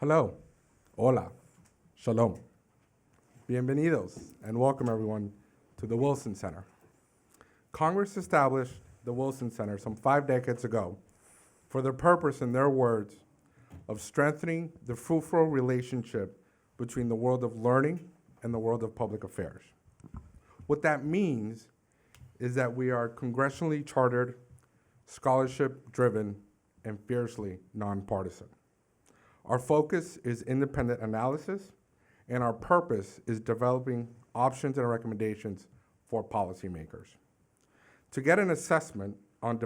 Hello, hola, shalom. Bienvenidos and welcome everyone to the Wilson Center. Congress established the Wilson Center some 5 decades ago for the purpose, in their words, of strengthening the fruitful relationship between the world of learning and the world of public affairs. What that means is that we are congressionally chartered, scholarship-driven, and fiercely nonpartisan. Our focus is independent analysis, and our purpose is developing options and recommendations for policymakers. To get an assessment on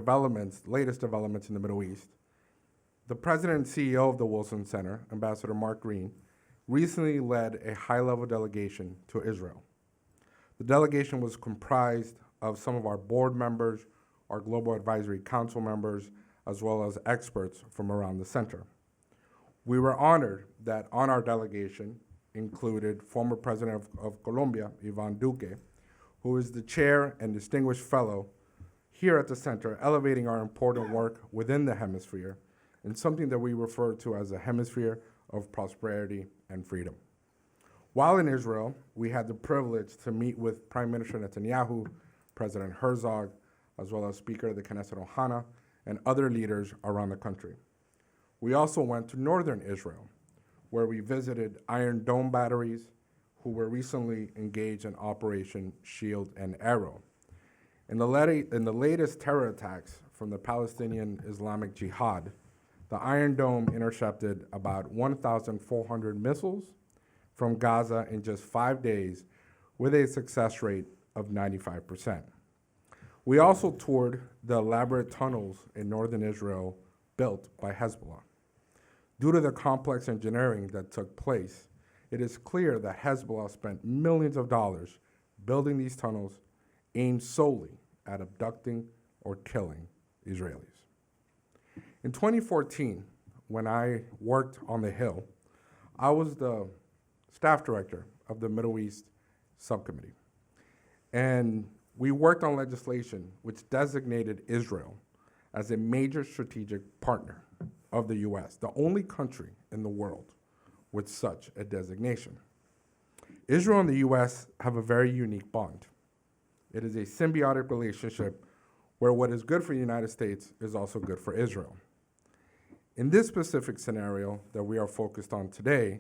latest developments in the Middle East, the president and CEO of the Wilson Center, Ambassador Mark Green, recently led a high-level delegation to Israel. The delegation was comprised of some of our board members, our Global Advisory Council members, as well as experts from around the center. We were honored that on our delegation included former President of Colombia, Iván Duque, who is the chair and distinguished fellow here at the center, elevating our important work within the hemisphere in something that we refer to as a hemisphere of prosperity and freedom. While in Israel, we had the privilege to meet with Prime Minister Netanyahu, President Herzog, as well as Speaker of the Knesset Ohana, and other leaders around the country. We also went to northern Israel, where we visited Iron Dome batteries, who were recently engaged in Operation Shield and Arrow. In the latest terror attacks from the Palestinian Islamic Jihad, the Iron Dome intercepted about 1,400 missiles from Gaza in just 5 days, with a success rate of 95%. We also toured the elaborate tunnels in northern Israel built by Hezbollah. Due to the complex engineering that took place, it is clear that Hezbollah spent millions of dollars building these tunnels aimed solely at abducting or killing Israelis. In 2014, when I worked on the Hill, I was the staff director of the Middle East subcommittee. And we worked on legislation which designated Israel as a major strategic partner of the U.S., the only country in the world with such a designation. Israel and the U.S. have a very unique bond. It is a symbiotic relationship where what is good for the United States is also good for Israel. In this specific scenario that we are focused on today,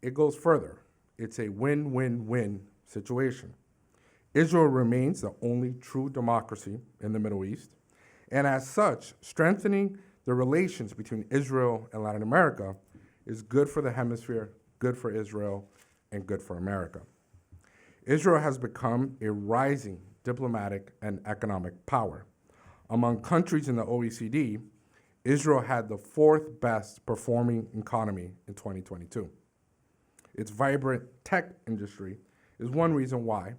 it goes further. It's a win-win-win situation. Israel remains the only true democracy in the Middle East, and as such, strengthening the relations between Israel and Latin America is good for the hemisphere, good for Israel, and good for America. Israel has become a rising diplomatic and economic power. Among countries in the OECD, Israel had the 4th best performing economy in 2022. Its vibrant tech industry is one reason why,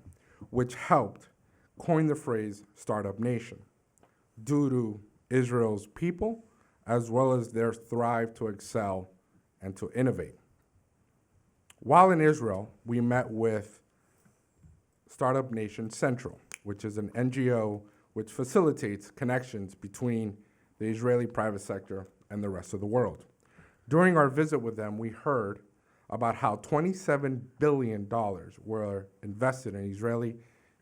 which helped coin the phrase startup nation, due to Israel's people, as well as their thrive to excel and to innovate. While in Israel, we met with Startup Nation Central, which is an NGO which facilitates connections between the Israeli private sector and the rest of the world. During our visit with them, we heard about how $27 billion were invested in Israeli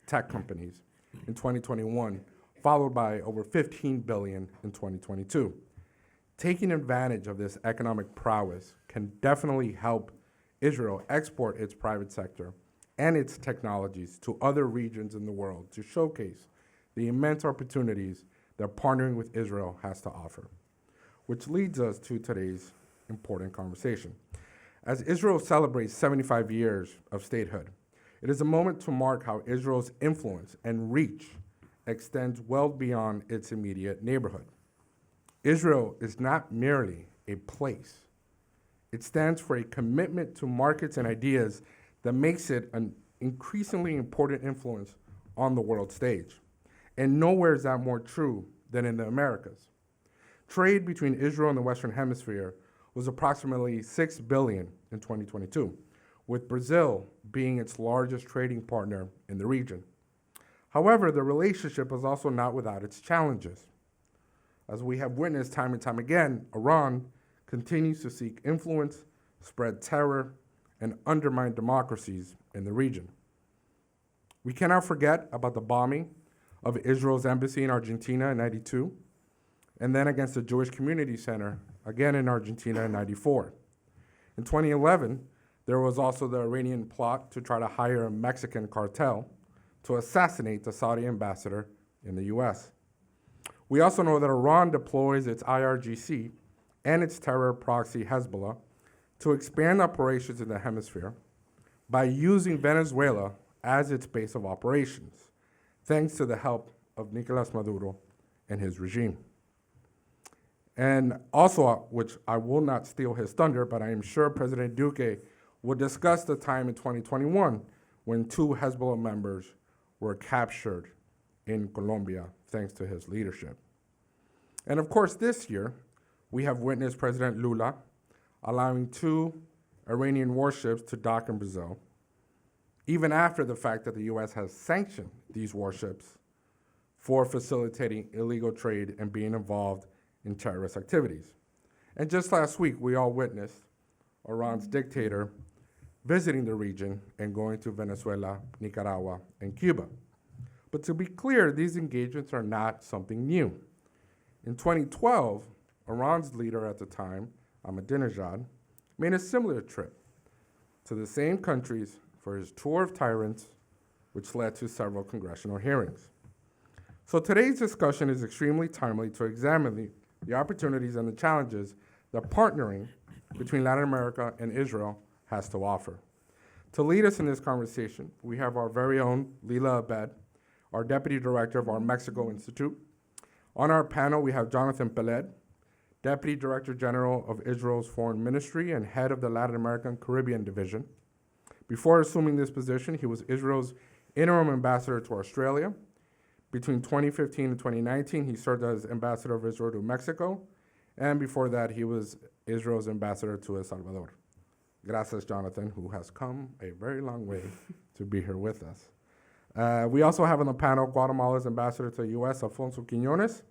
tech companies in 2021, followed by over $15 billion in 2022. Taking advantage of this economic prowess can definitely help Israel export its private sector and its technologies to other regions in the world to showcase the immense opportunities that partnering with Israel has to offer. Which leads us to today's important conversation. As Israel celebrates 75 years of statehood, it is a moment to mark how Israel's influence and reach extends well beyond its immediate neighborhood. Israel is not merely a place. It stands for a commitment to markets and ideas that makes it an increasingly important influence on the world stage. And nowhere is that more true than in the Americas. Trade between Israel and the Western Hemisphere was approximately $6 billion in 2022, with Brazil being its largest trading partner in the region. However, the relationship is also not without its challenges. As we have witnessed time and time again, Iran continues to seek influence, spread terror, and undermine democracies in the region. We cannot forget about the bombing of Israel's embassy in Argentina in '92, and then against the Jewish Community Center, again in Argentina in '94. In 2011, there was also the Iranian plot to try to hire a Mexican cartel to assassinate the Saudi ambassador in the US. We also know that Iran deploys its IRGC and its terror proxy Hezbollah to expand operations in the hemisphere by using Venezuela as its base of operations, thanks to the help of Nicolas Maduro and his regime. And also, which I will not steal his thunder, but I am sure President Duque will discuss the time in 2021 when 2 Hezbollah members were captured in Colombia, thanks to his leadership. And of course, this year, we have witnessed President Lula allowing 2 Iranian warships to dock in Brazil, even after the fact that the US has sanctioned these warships for facilitating illegal trade and being involved in terrorist activities. And just last week, we all witnessed Iran's dictator visiting the region and going to Venezuela, Nicaragua, and Cuba. But to be clear, these engagements are not something new. In 2012, Iran's leader at the time, Ahmadinejad, made a similar trip to the same countries for his tour of tyrants, which led to several congressional hearings. So today's discussion is extremely timely to examine the opportunities and the challenges that partnering between Latin America and Israel has to offer. To lead us in this conversation, we have our very own Lila Abed, our Deputy Director of our Mexico Institute. On our panel, we have Jonathan Peled, Deputy Director General of Israel's Foreign Ministry and head of the Latin American Caribbean Division. Before assuming this position, he was Israel's interim ambassador to Australia. Between 2015 and 2019, he served as ambassador of Israel to Mexico. And before that, he was Israel's ambassador to El Salvador. Gracias, Jonathan, who has come a very long way to be here with us. We also have on the panel Guatemala's ambassador to the U.S., Alfonso Quiñones.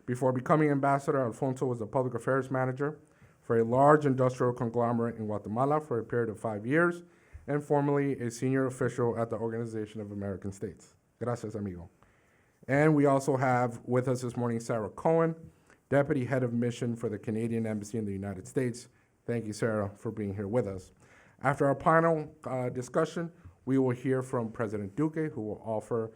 Before becoming ambassador, Alfonso was a public affairs manager for a large industrial conglomerate in Guatemala for a period of 5 years, and formerly a senior official at the Organization of American States. Gracias, amigo. And we also have with us this morning Sarah Cohen, Deputy Head of Mission for the Canadian Embassy in the United States. Thank you, Sarah, for being here with us. After our panel discussion, we will hear from President Duque, who will offer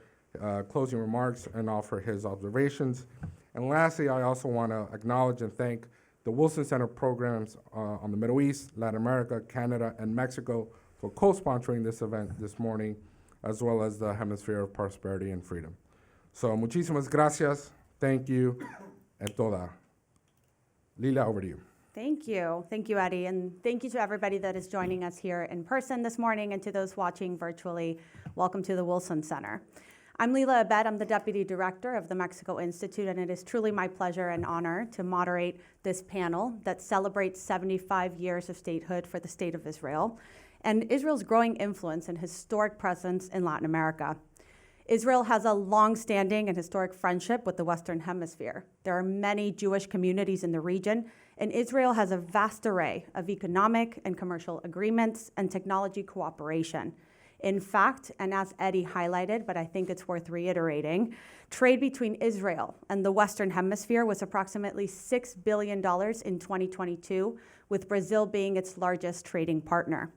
closing remarks and offer his observations. And lastly, I also want to acknowledge and thank the Wilson Center programs on the Middle East, Latin America, Canada, and Mexico for co-sponsoring this event this morning, as well as the Hemisphere of Prosperity and Freedom. So, muchísimas gracias, thank you, and toda. Lila, over to you. Thank you, Eddie, and thank you to everybody that is joining us here in person this morning, and to those watching virtually, welcome to the Wilson Center. I'm Lila Abed, I'm the Deputy Director of the Mexico Institute, and it is truly my pleasure and honor to moderate this panel that celebrates 75 years of statehood for the State of Israel, and Israel's growing influence and historic presence in Latin America. Israel has a long-standing and historic friendship with the Western Hemisphere. There are many Jewish communities in the region, and Israel has a vast array of economic and commercial agreements and technology cooperation. In fact, and as Eddie highlighted, but I think it's worth reiterating, trade between Israel and the Western Hemisphere was approximately $6 billion in 2022, with Brazil being its largest trading partner.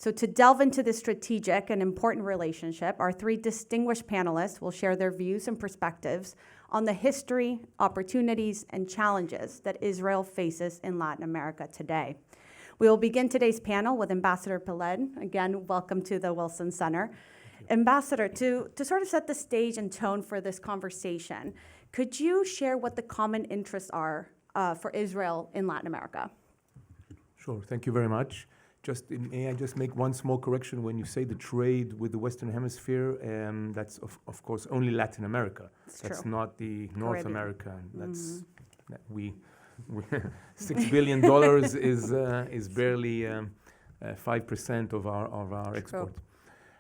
So to delve into this strategic and important relationship, our 3 distinguished panelists will share their views and perspectives on the history, opportunities, and challenges that Israel faces in Latin America today. We will begin today's panel with Ambassador Peled. Again, welcome to the Wilson Center. Ambassador, to sort of set the stage and tone for this conversation, could you share what the common interests are for Israel in Latin America? Sure, thank you very much. May I just make one small correction? When you say the trade with the Western Hemisphere, that's of course only Latin America. That's true. Not the North Caribbean. America. That's $6 billion is barely 5% of our export.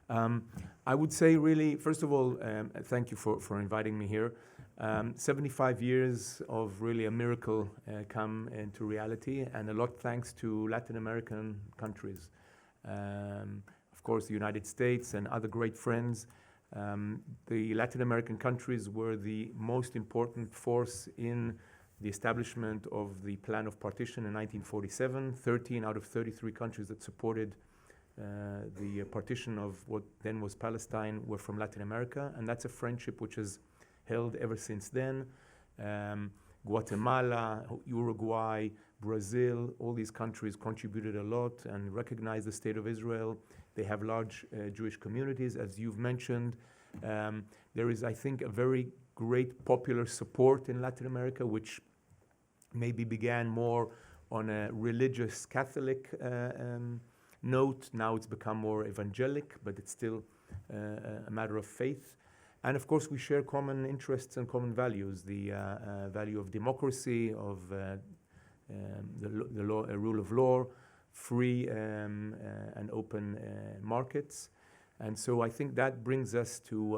I would say really, first of all, thank you for inviting me here. 75 years of really a miracle come into reality, and a lot thanks to Latin American countries. Of course, the United States and other great friends. The Latin American countries were the most important force in the establishment of the Plan of Partition in 1947. 13 out of 33 countries that supported the partition of what then was Palestine were from Latin America, and that's a friendship which has held ever since then. Guatemala, Uruguay, Brazil, all these countries contributed a lot and recognized the State of Israel. They have large Jewish communities, as you've mentioned. There is, I think, a very great popular support in Latin America, which maybe began more on a religious Catholic note. Now it's become more evangelic, but it's still a matter of faith. And of course, we share common interests and common values, the value of democracy, of the law, rule of law, free and open markets. And so I think that brings us to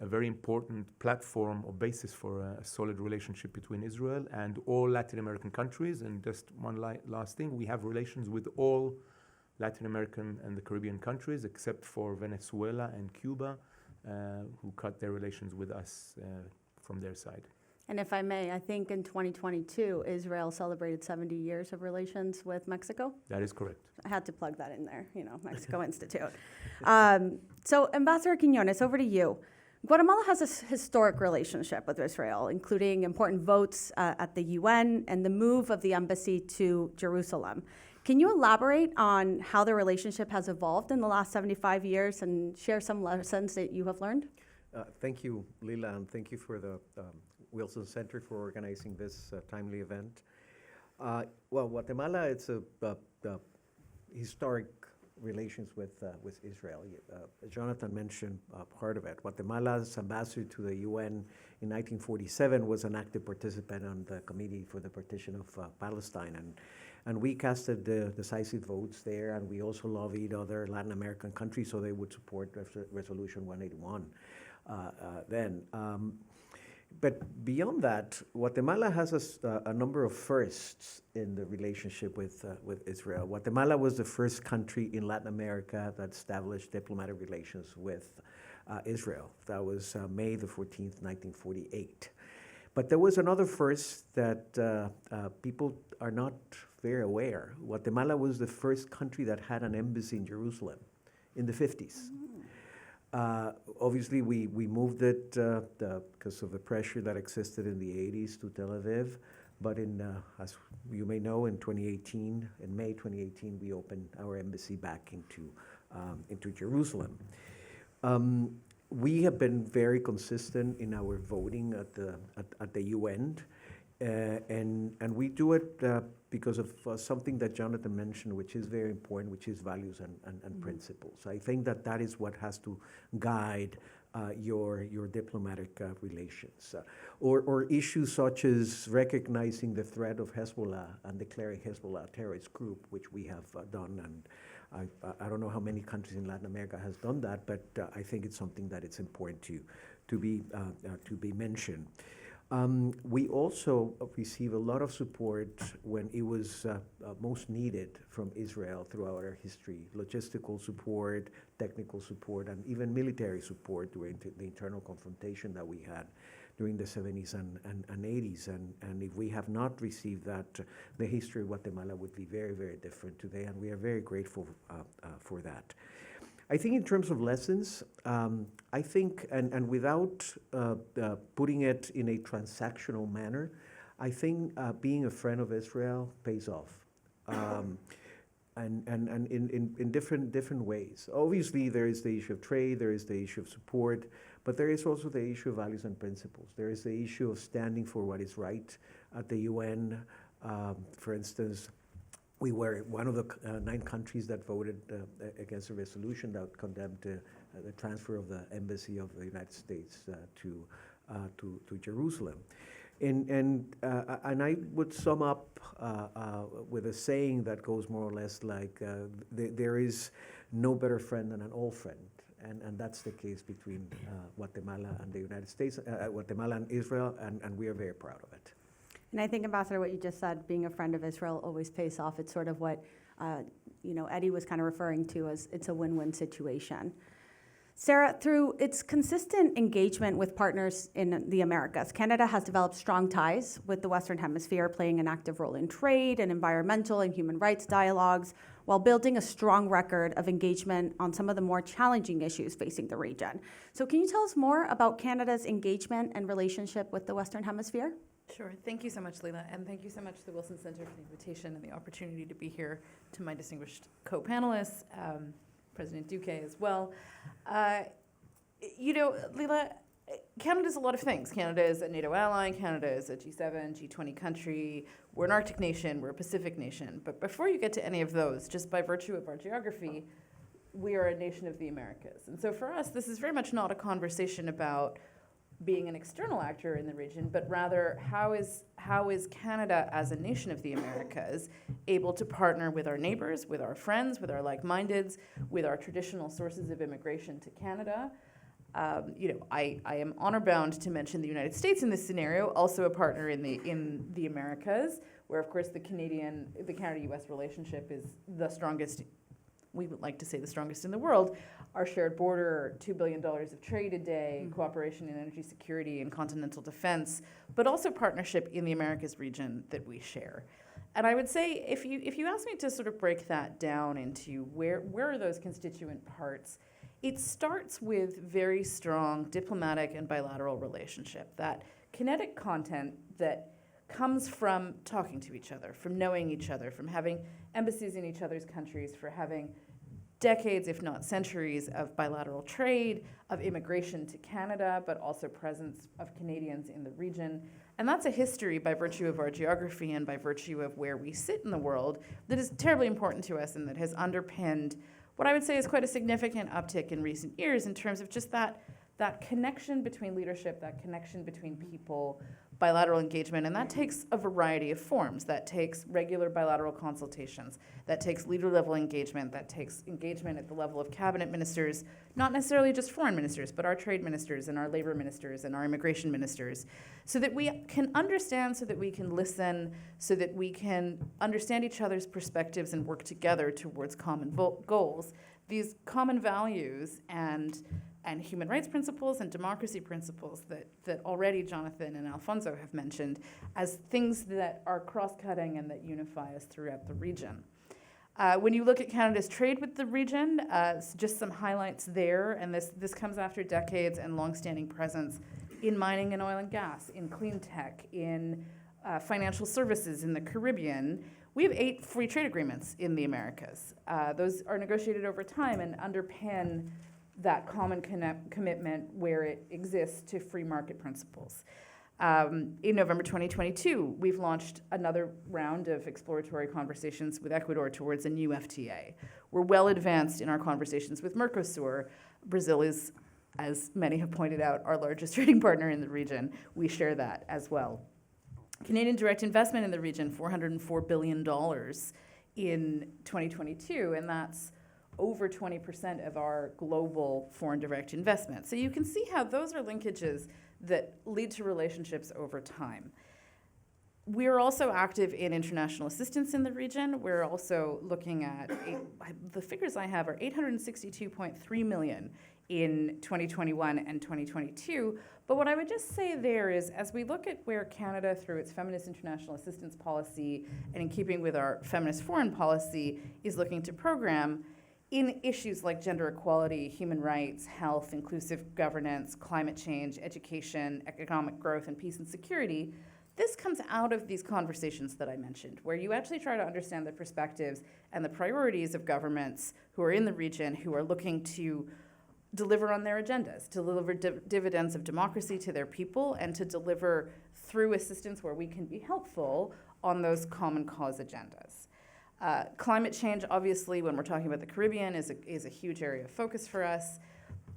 a very important platform or basis for a solid relationship between Israel and all Latin American countries. And just one last thing, we have relations with all Latin American and the Caribbean countries, except for Venezuela and Cuba, who cut their relations with us from their side. And if I may, I think in 2022, Israel celebrated 70 years of relations with Mexico. That is correct. I had to plug that in there, Mexico Institute. So Ambassador Quiñones, over to you. Guatemala has a historic relationship with Israel, including important votes at the UN and the move of the embassy to Jerusalem. Can you elaborate on how the relationship has evolved in the last 75 years and share some lessons that you have learned? Thank you, Lila, and thank you for the Wilson Center for organizing this timely event. Well, Guatemala, it's a historic relations with Israel. Jonathan mentioned part of it. Guatemala's ambassador to the UN in 1947 was an active participant on the Committee for the Partition of Palestine, and we casted the decisive votes there, and we also lobbied other Latin American countries so they would support Resolution 181 then. But beyond that, Guatemala has a number of firsts in the relationship with Israel. Guatemala was the first country in Latin America that established diplomatic relations with Israel. That was May the 14th, 1948. But there was another first that people are not very aware. Guatemala was the first country that had an embassy in Jerusalem in the 50s. Obviously, we moved it because of the pressure that existed in the 80s to Tel Aviv. But as you may know, in May 2018, we opened our embassy back into Jerusalem. We have been very consistent in our voting at the UN, and we do it because of something that Jonathan mentioned, which is very important, which is values and principles. I think that is what has to guide your diplomatic relations. Or issues such as recognizing the threat of Hezbollah and declaring Hezbollah a terrorist group, which we have done, and I don't know how many countries in Latin America has done that, but I think it's something that it's important to be mentioned. We also receive a lot of support when it was most needed from Israel throughout our history. Logistical support, technical support, and even military support during the internal confrontation that we had during the 70s and 80s. And if we have not received that, the history of Guatemala would be very, very different today, and we are very grateful for that. I think in terms of lessons, I think, and without putting it in a transactional manner, I think being a friend of Israel pays off, and in different ways. Obviously, there is the issue of trade, there is the issue of support, but there is also the issue of values and principles. There is the issue of standing for what is right at the UN. For instance, we were one of the 9 countries that voted against a resolution that condemned the transfer of the embassy of the United States to Jerusalem. And I would sum up with a saying that goes more or less like, there is no better friend than an old friend. And that's the case between Guatemala and the United States, Guatemala and Israel, and we are very proud of it. And I think, Ambassador, what you just said, being a friend of Israel always pays off. It's sort of what Eddie was kind of referring to as it's a win-win situation. Sarah, through its consistent engagement with partners in the Americas, Canada has developed strong ties with the Western Hemisphere, playing an active role in trade and environmental and human rights dialogues, while building a strong record of engagement on some of the more challenging issues facing the region. So can you tell us more about Canada's engagement and relationship with the Western Hemisphere? Sure. Thank you so much, Leila, and thank you so much to the Wilson Center for the invitation and the opportunity to be here, to my distinguished co-panelists, President Duque as well. Leila, Canada's a lot of things. Canada is a NATO ally, Canada is a G7, G20 country, we're an Arctic nation, we're a Pacific nation. But before you get to any of those, just by virtue of our geography, we are a nation of the Americas. And so for us, this is very much not a conversation about being an external actor in the region, but rather how is Canada as a nation of the Americas able to partner with our neighbors, with our friends, with our like-mindeds, with our traditional sources of immigration to Canada. I am honor-bound to mention the United States in this scenario, also a partner in the Americas, where of course the Canada-U.S. relationship is the strongest. We would like to say the strongest in the world. Our shared border, $2 billion of trade a day, cooperation in energy security and continental defense, but also partnership in the Americas region that we share. And I would say, if you ask me to sort of break that down into where are those constituent parts, it starts with very strong diplomatic and bilateral relationship, that kinetic content that comes from talking to each other, from knowing each other, from having embassies in each other's countries, for having decades, if not centuries, of bilateral trade, of immigration to Canada, but also presence of Canadians in the region. And that's a history by virtue of our geography and by virtue of where we sit in the world that is terribly important to us and that has underpinned what I would say is quite a significant uptick in recent years in terms of just that connection between leadership, that connection between people, bilateral engagement, and that takes a variety of forms. That takes regular bilateral consultations, that takes leader-level engagement, that takes engagement at the level of cabinet ministers, not necessarily just foreign ministers, but our trade ministers and our labor ministers and our immigration ministers, so that we can understand, so that we can listen, so that we can understand each other's perspectives and work together towards common goals. These common values and human rights principles and democracy principles that already Jonathan and Alfonso have mentioned as things that are cross-cutting and that unify us throughout the region. When you look at Canada's trade with the region, just some highlights there, and this comes after decades and longstanding presence in mining and oil and gas, in clean tech, in financial services in the Caribbean. We have 8 free trade agreements in the Americas. Those are negotiated over time and underpin that common commitment where it exists to free market principles. In November 2022, we've launched another round of exploratory conversations with Ecuador towards a new FTA. We're well advanced in our conversations with Mercosur. Brazil is, as many have pointed out, our largest trading partner in the region. We share that as well. Canadian direct investment in the region, $404 billion in 2022, and that's over 20% of our global foreign direct investment. So you can see how those are linkages that lead to relationships over time. We're also active in international assistance in the region. We're also looking at, the figures I have are $862.3 million in 2021 and 2022. But what I would just say there is, as we look at where Canada, through its feminist international assistance policy and in keeping with our feminist foreign policy, is looking to program, in issues like gender equality, human rights, health, inclusive governance, climate change, education, economic growth, and peace and security, this comes out of these conversations that I mentioned, where you actually try to understand the perspectives and the priorities of governments who are in the region, who are looking to deliver on their agendas, to deliver dividends of democracy to their people, and to deliver through assistance where we can be helpful on those common cause agendas. Climate change, obviously, when we're talking about the Caribbean, is a huge area of focus for us.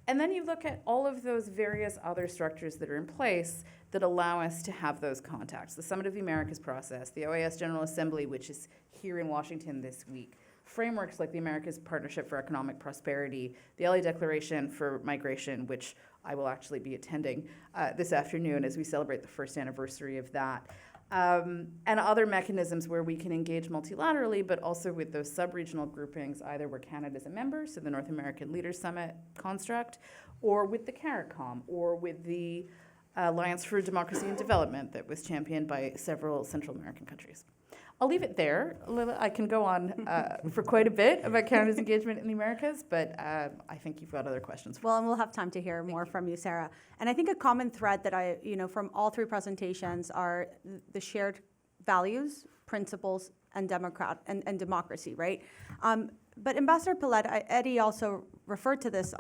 And then you look at all of those various other structures that are in place that allow us to have those contacts. The Summit of the Americas process, the OAS General Assembly, which is here in Washington this week, frameworks like the Americas Partnership for Economic Prosperity, the LA Declaration for Migration, which I will actually be attending this afternoon as we celebrate the first anniversary of that. And other mechanisms where we can engage multilaterally, but also with those sub-regional groupings, either where Canada's a member, so the North American Leaders Summit construct, or with the CARICOM, or with the Alliance for Democracy and Development that was championed by several Central American countries. I'll leave it there. Lila, I can go on for quite a bit about Canada's engagement in the Americas, but I think you've got other questions. Well, and we'll have time to hear more from you, Sarah. And I think a common thread that from all three presentations are the shared values, principles, and democracy, right? But Ambassador Pillette, Eddie also referred to this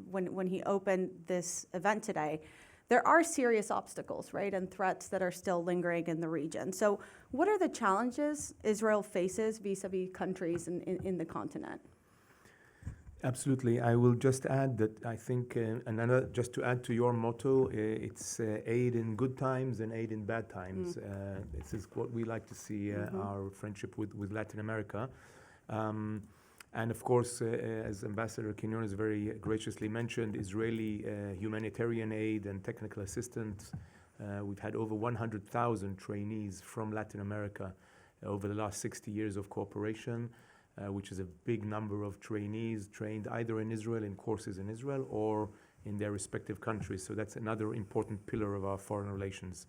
when he opened this event today. There are serious obstacles, right, and threats that are still lingering in the region. So what are the challenges Israel faces vis-a-vis countries in the continent? Absolutely. I will just add that I think, just to add to your motto, it's aid in good times and aid in bad times. This is what we like to see our friendship with Latin America. And of course, as Ambassador Quinones very graciously mentioned, Israeli humanitarian aid and technical assistance. We've had over 100,000 trainees from Latin America over the last 60 years of cooperation, which is a big number of trainees trained either in Israel, in courses in Israel, or in their respective countries. So that's another important pillar of our foreign relations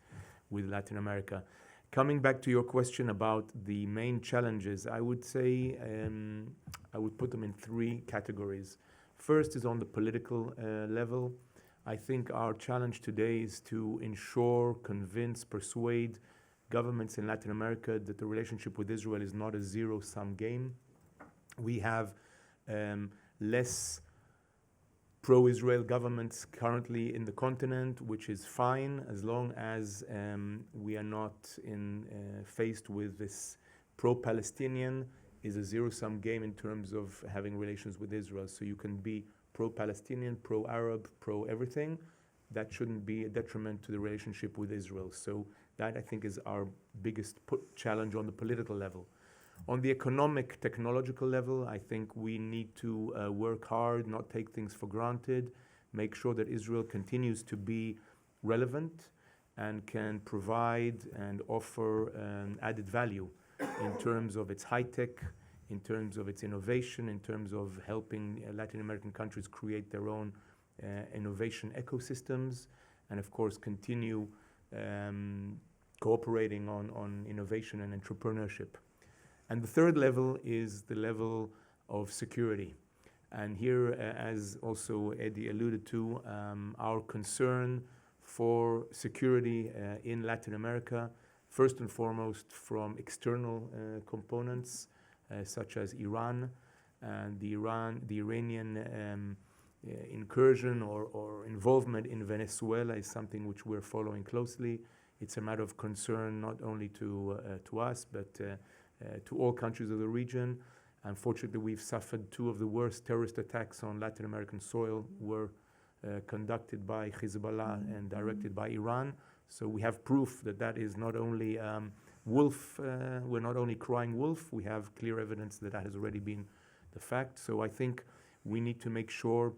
with Latin America. Coming back to your question about the main challenges, I would say I would put them in three categories. First is on the political level. I think our challenge today is to ensure, convince, persuade governments in Latin America that the relationship with Israel is not a zero-sum game. We have less pro-Israel governments currently in the continent, which is fine as long as we are not faced with this pro-Palestinian is a zero-sum game in terms of having relations with Israel. So you can be pro-Palestinian, pro-Arab, pro-everything. That shouldn't be a detriment to the relationship with Israel. So that, I think, is our biggest challenge on the political level. On the economic, technological level, I think we need to work hard, not take things for granted, make sure that Israel continues to be relevant and can provide and offer added value in terms of its high tech, in terms of its innovation, in terms of helping Latin American countries create their own innovation ecosystems, and of course continue cooperating on innovation and entrepreneurship. And the third level is the level of security. And here, as also Eddie alluded to, our concern for security in Latin America, first and foremost from external components such as Iran, and the Iranian incursion or involvement in Venezuela is something which we're following closely. It's a matter of concern not only to us, but to all countries of the region. Unfortunately, we've suffered two of the worst terrorist attacks on Latin American soil were conducted by Hezbollah and directed by Iran. So we have proof that that is not only we're not only crying wolf, we have clear evidence that that has already been the fact. So I think we need to make sure,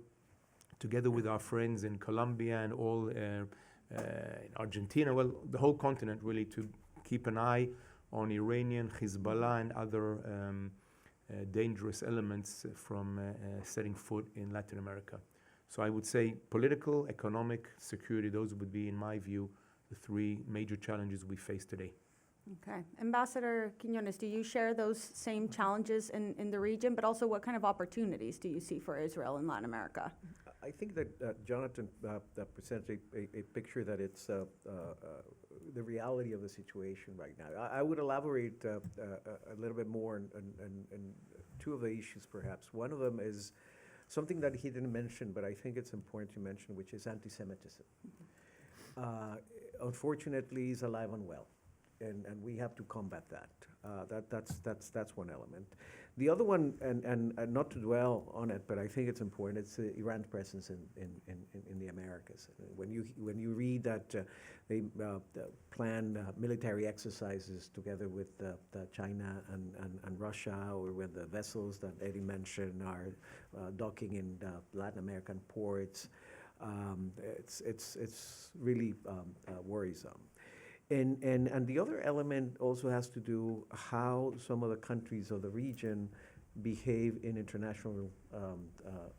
together with our friends in Colombia and all in Argentina, well, the whole continent really, to keep an eye on Iranian, Hezbollah, and other dangerous elements from setting foot in Latin America. So I would say political, economic, security, those would be, in my view, the three major challenges we face today. Okay. Ambassador Quinones, do you share those same challenges in the region, but also what kind of opportunities do you see for Israel in Latin America? I think that Jonathan presented a picture that it's the reality of the situation right now. I would elaborate a little bit more on two of the issues, perhaps. One of them is something that he didn't mention, but I think it's important to mention, which is anti-Semitism. Unfortunately, it's alive and well. and we have to combat that. That's one element. The other one, and not to dwell on it, but I think it's important. It's Iran's presence in the Americas. When you read that they plan military exercises together with China and Russia, or when the vessels that Eddie mentioned are docking in Latin American ports, it's really worrisome. And the other element also has to do how some of the countries of the region behave in international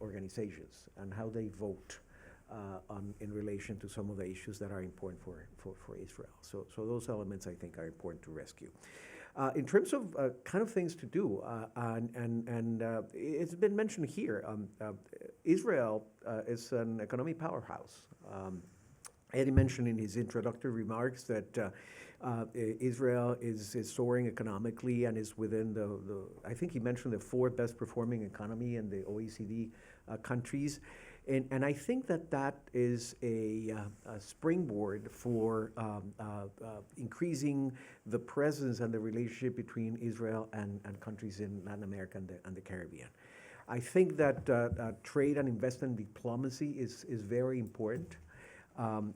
organizations and how they vote in relation to some of the issues that are important for Israel. So those elements, I think, are important to rescue. In terms of kind of things to do, and it's been mentioned here, Israel is an economic powerhouse. Eddie mentioned in his introductory remarks that Israel is soaring economically and is within I think he mentioned the fourth best performing economy in the OECD countries. And I think that is a springboard for increasing the presence and the relationship between Israel and countries in Latin America and the Caribbean. I think that trade and investment diplomacy is very important.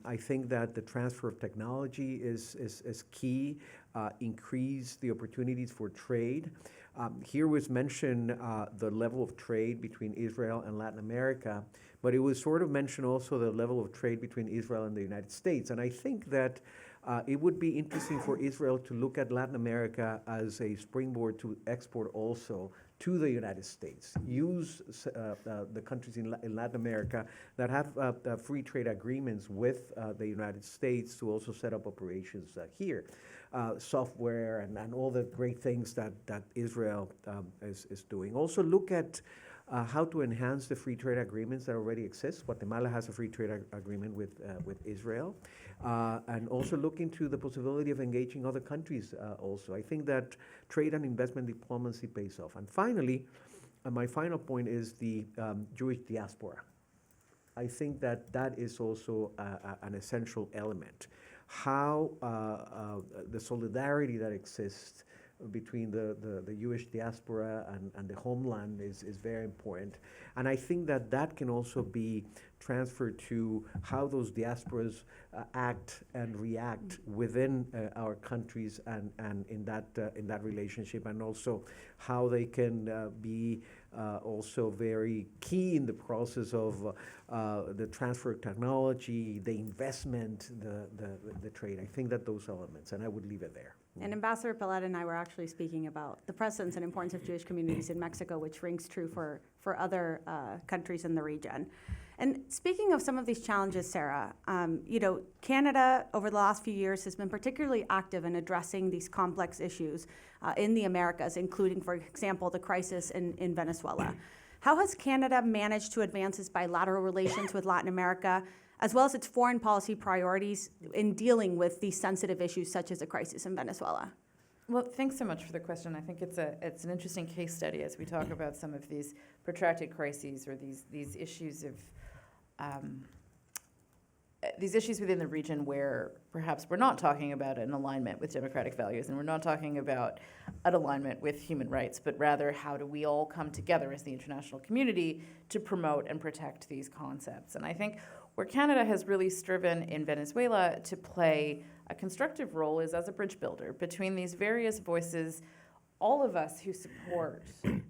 I think that the transfer of technology is key, increase the opportunities for trade. Here was mentioned the level of trade between Israel and Latin America, but it was sort of mentioned also the level of trade between Israel and the United States. And I think that it would be interesting for Israel to look at Latin America as a springboard to export also to the United States. Use the countries in Latin America that have free trade agreements with the United States to also set up operations here. Software and all the great things that Israel is doing. Also look at how to enhance the free trade agreements that already exist. Guatemala has a free trade agreement with Israel. And also look into the possibility of engaging other countries also. I think that trade and investment diplomacy pays off. And finally, my final point is the Jewish diaspora. I think that is also an essential element. How the solidarity that exists between the Jewish diaspora and the homeland is very important. And I think that can also be transferred to how those diasporas act and react within our countries and in that relationship, and also how they can be also very key in the process of the transfer of technology, the investment, the trade. I think that those elements, and I would leave it there. And Ambassador Paletta and I were actually speaking about the presence and importance of Jewish communities in Mexico, which rings true for other countries in the region. And speaking of some of these challenges, Sarah, Canada over the last few years has been particularly active in addressing these complex issues in the Americas, including, for example, the crisis in Venezuela. How has Canada managed to advance its bilateral relations with Latin America, as well as its foreign policy priorities in dealing with these sensitive issues such as the crisis in Venezuela? Well, thanks so much for the question. I think it's an interesting case study as we talk about some of these protracted crises or these issues of these issues within the region where perhaps we're not talking about an alignment with democratic values and we're not talking about an alignment with human rights, but rather how do we all come together as the international community to promote and protect these concepts. And I think where Canada has really striven in Venezuela to play a constructive role is as a bridge builder between these various voices, all of us who support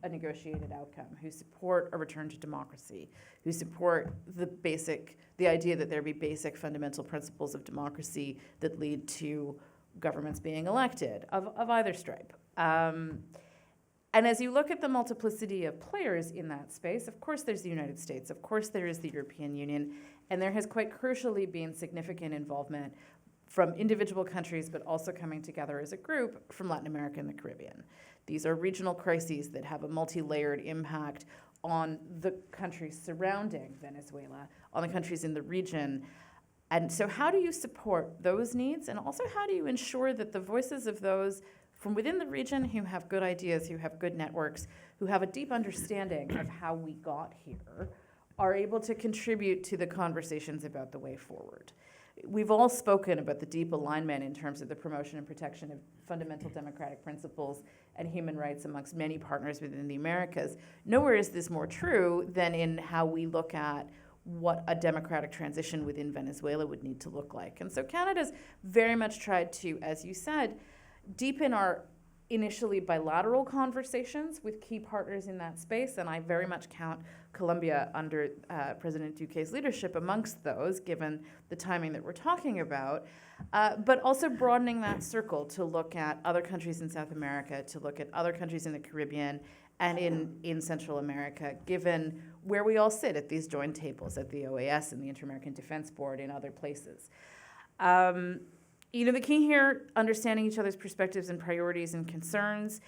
a negotiated outcome, who support a return to democracy, who support the idea that there be basic fundamental principles of democracy that lead to governments being elected of either stripe. And as you look at the multiplicity of players in that space, of course there's the United States, of course there is the European Union, and there has quite crucially been significant involvement from individual countries, but also coming together as a group from Latin America and the Caribbean. These are regional crises that have a multi-layered impact on the countries surrounding Venezuela, on the countries in the region. And so how do you support those needs? And also how do you ensure that the voices of those from within the region who have good ideas, who have good networks, who have a deep understanding of how we got here, are able to contribute to the conversations about the way forward? we've all spoken about the deep alignment in terms of the promotion and protection of fundamental democratic principles and human rights amongst many partners within the Americas. Nowhere is this more true than in how we look at what a democratic transition within Venezuela would need to look like. And so Canada's very much tried to, as you said, deepen our initially bilateral conversations with key partners in that space, and I very much count Colombia under President Duque's leadership amongst those, given the timing that we're talking about, but also broadening that circle to look at other countries in South America, to look at other countries in the Caribbean and in Central America, given where we all sit at these joint tables at the OAS and the Inter-American Defense Board and other places. The key here, understanding each other's perspectives and priorities and concerns,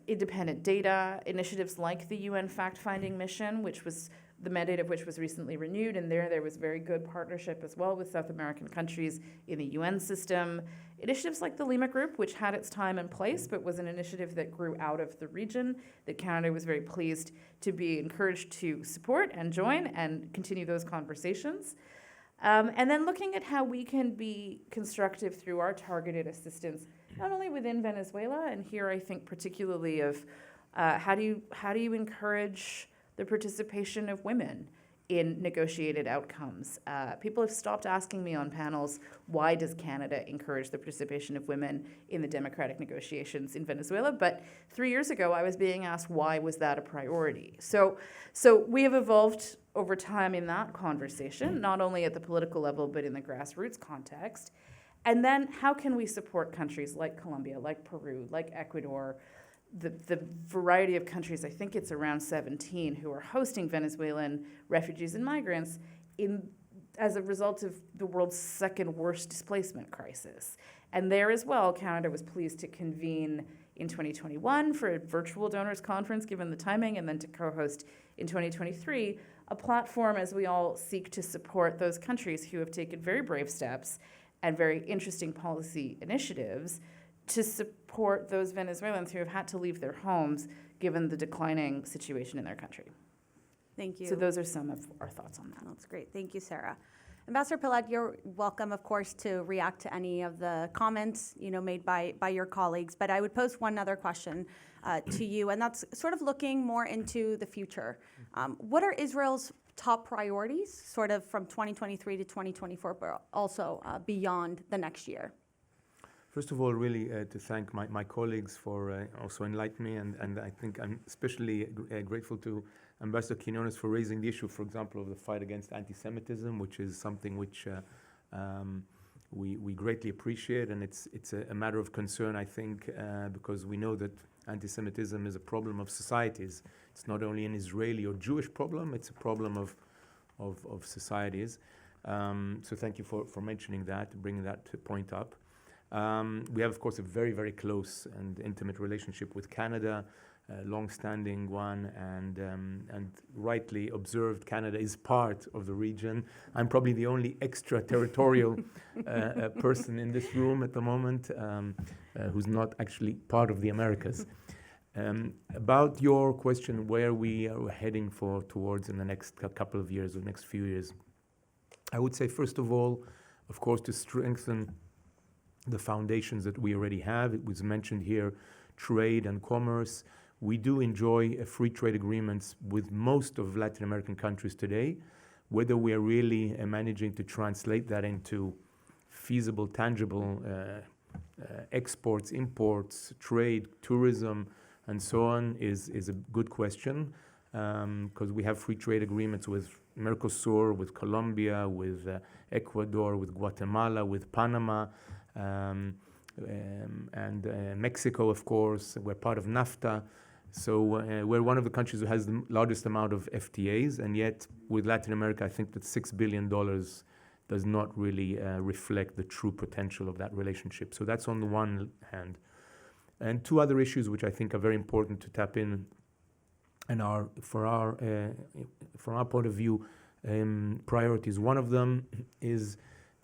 independent data, initiatives like the UN fact-finding mission, which was the mandate of which was recently renewed, and there was very good partnership as well with South American countries in the UN system. Initiatives like the Lima Group, which had its time and place, but was an initiative that grew out of the region, that Canada was very pleased to be encouraged to support and join and continue those conversations. And then looking at how we can be constructive through our targeted assistance, not only within Venezuela, and here I think particularly of how do you encourage the participation of women in negotiated outcomes. People have stopped asking me on panels, why does Canada encourage the participation of women in the democratic negotiations in Venezuela? But 3 years ago, I was being asked, why was that a priority? So we have evolved over time in that conversation, not only at the political level, but in the grassroots context. And then how can we support countries like Colombia, like Peru, like Ecuador, the variety of countries, I think it's around 17, who are hosting Venezuelan refugees and migrants as a result of the world's second worst displacement crisis. And there as well, Canada was pleased to convene in 2021 for a virtual donors conference, given the timing, and then to co-host in 2023, a platform as we all seek to support those countries who have taken very brave steps and very interesting policy initiatives to support those Venezuelans who have had to leave their homes given the declining situation in their country. Thank you. So those are some of our thoughts on that. That's great. Thank you, Sarah. Ambassador Pillad, you're welcome, of course, to react to any of the comments made by your colleagues. But I would pose one other question to you, and that's sort of looking more into the future. What are Israel's top priorities, sort of from 2023 to 2024, but also beyond the next year? First of all, really to thank my colleagues for also enlightening me, and I think I'm especially grateful to Ambassador Quinones for raising the issue, for example, of the fight against anti-Semitism, which is something which we greatly appreciate, and it's a matter of concern, I think, because we know that anti-Semitism is a problem of societies. It's not only an Israeli or Jewish problem, it's a problem of societies. So thank you for mentioning that, bringing that point up. We have, of course, a very, very close and intimate relationship with Canada, long-standing one, and rightly observed, Canada is part of the region. I'm probably the only extraterritorial person in this room at the moment who's not actually part of the Americas. About your question, where we are heading towards in the next couple of years or next few years, I would say, first of all, of course, to strengthen the foundations that we already have. It was mentioned here, trade and commerce. We do enjoy free trade agreements with most of Latin American countries today. Whether we are really managing to translate that into feasible, tangible exports, imports, trade, tourism, and so on is a good question, because we have free trade agreements with Mercosur, with Colombia, with Ecuador, with Guatemala, with Panama, and Mexico, of course. We're part of NAFTA. So we're one of the countries who has the largest amount of FTAs, and yet with Latin America, I think that $6 billion does not really reflect the true potential of that relationship. So that's on the one hand. And two other issues which I think are very important to tap in and are, from our point of view, priorities. One of them is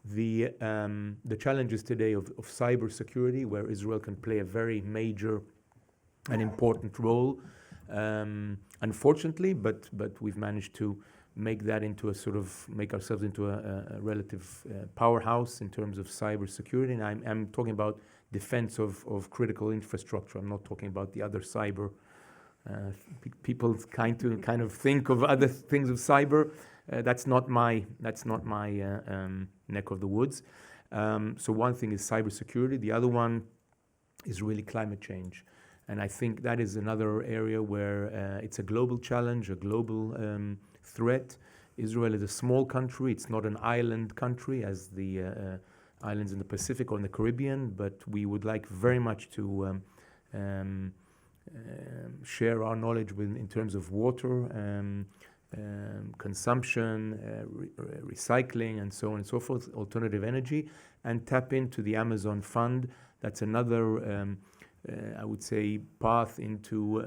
the challenges today of cybersecurity, where Israel can play a very major and important role, unfortunately, but we've managed to make ourselves into a relative powerhouse in terms of cybersecurity. And I'm talking about defense of critical infrastructure. I'm not talking about the other cyber. People kind of think of other things of cyber. That's not my neck of the woods. So one thing is cybersecurity. The other one is really climate change. And I think that is another area where it's a global challenge, a global threat. Israel is a small country. It's not an island country as the islands in the Pacific or in the Caribbean, but we would like very much to share our knowledge in terms of water, consumption, recycling, and so on and so forth, alternative energy, and tap into the Amazon Fund. That's another, I would say, path into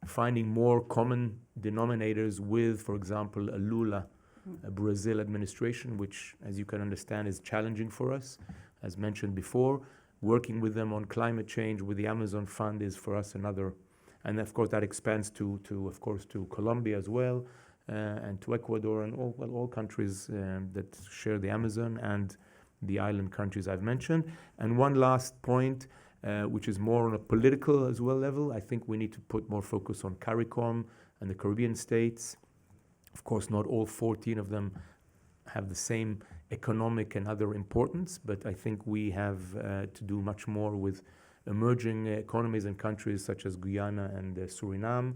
finding more common denominators with, for example, a Lula, a Brazil administration, which, as you can understand, is challenging for us, as mentioned before. Working with them on climate change with the Amazon Fund is for us another, and of course that expands to Colombia as well, and to Ecuador and all countries that share the Amazon and the island countries I've mentioned. And one last point, which is more on a political as well level, I think we need to put more focus on CARICOM and the Caribbean states. Of course, not all 14 of them have the same economic and other importance, but I think we have to do much more with emerging economies and countries such as Guyana and Suriname,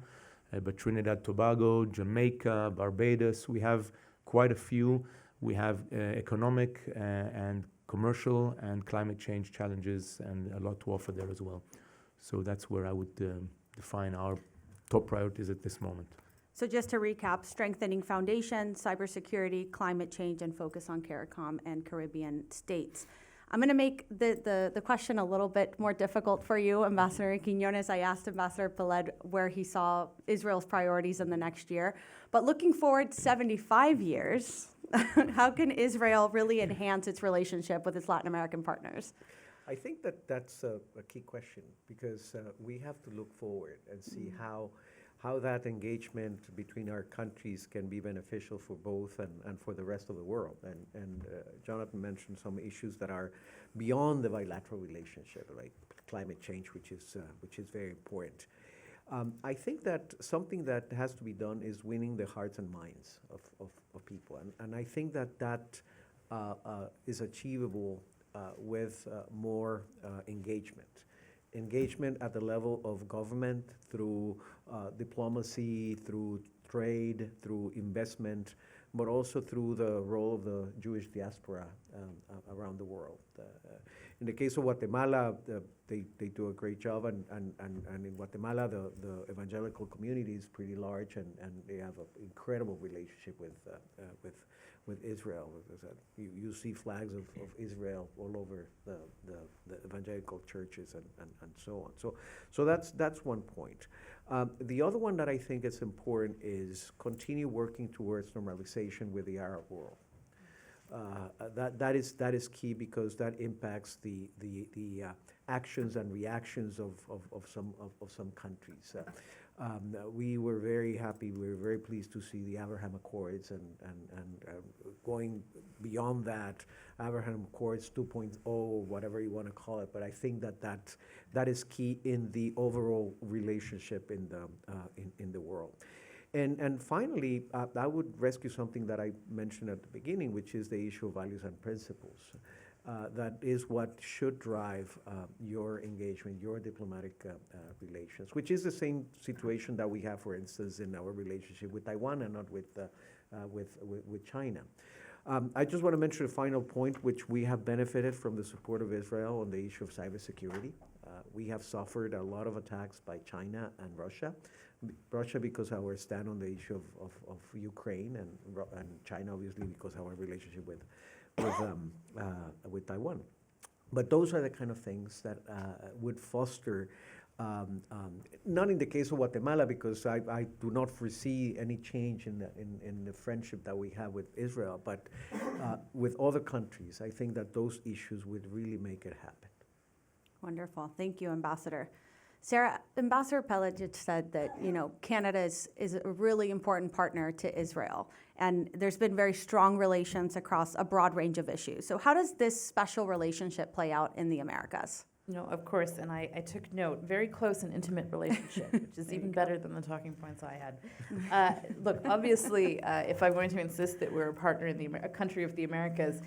but Trinidad, Tobago, Jamaica, Barbados, we have quite a few. We have economic and commercial and climate change challenges and a lot to offer there as well. So that's where I would define our top priorities at this moment. So just to recap, strengthening foundation, cybersecurity, climate change, and focus on CARICOM and Caribbean states. I'm going to make the question a little bit more difficult for you, Ambassador Quiñones. I asked Ambassador Peled where he saw Israel's priorities in the next year. But looking forward 75 years, how can Israel really enhance its relationship with its Latin American partners? I think that's a key question, because we have to look forward and see how that engagement between our countries can be beneficial for both and for the rest of the world. And Jonathan mentioned some issues that are beyond the bilateral relationship, like climate change, which is very important. I think that something that has to be done is winning the hearts and minds of people. And I think that is achievable with more engagement. Engagement at the level of government through diplomacy, through trade, through investment, but also through the role of the Jewish diaspora around the world. In the case of Guatemala, they do a great job, and in Guatemala, the evangelical community is pretty large, and they have an incredible relationship with Israel. You see flags of Israel all over the evangelical churches and so on. So that's one point. The other one that I think is important is continue working towards normalization with the Arab world. That is key, because that impacts the actions and reactions of some countries. We were very happy. We were very pleased to see the Abraham Accords and going beyond that, Abraham Accords 2.0, whatever you want to call it. But I think that is key in the overall relationship in the world. And finally, I would rescue something that I mentioned at the beginning, which is the issue of values and principles. That is what should drive your engagement, your diplomatic relations, which is the same situation that we have, for instance, in our relationship with Taiwan and not with China. I just want to mention a final point, which we have benefited from the support of Israel on the issue of cybersecurity. We have suffered a lot of attacks by China and Russia. Russia because our stand on the issue of Ukraine, and China obviously because of our relationship with Taiwan. But those are the kind of things that would foster, not in the case of Guatemala, because I do not foresee any change in the friendship that we have with Israel, but with other countries, I think that those issues would really make it happen. Wonderful. Thank you, Ambassador. Sarah, Ambassador Pellet said that, Canada is a really important partner to Israel, and there's been very strong relations across a broad range of issues. So how does this special relationship play out in the Americas? No, of course, and I took note, very close and intimate relationship, which is even better than the talking points I had. Look, obviously, if I'm going to insist that we're a partner in a country of the Americas,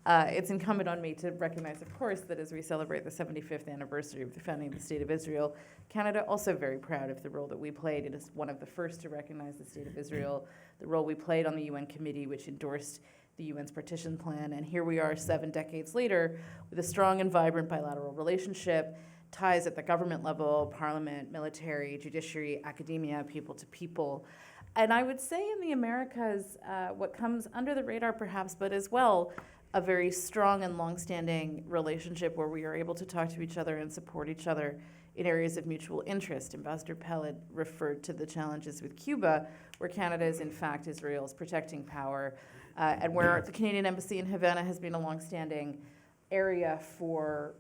it's incumbent on me to recognize, of course, that as we celebrate the 75th anniversary of the founding of the State of Israel, Canada also very proud of the role that we played. It is one of the first to recognize the State of Israel, the role we played on the UN committee, which endorsed the UN's partition plan, and here we are 7 decades later with a strong and vibrant bilateral relationship, ties at the government level, parliament, military, judiciary, academia, people to people. And I would say in the Americas, what comes under the radar perhaps, but as well, a very strong and longstanding relationship where we are able to talk to each other and support each other in areas of mutual interest. Ambassador Pellet referred to the challenges with Cuba, where Canada is in fact Israel's protecting power, and where the Canadian Embassy in Havana has been a longstanding area for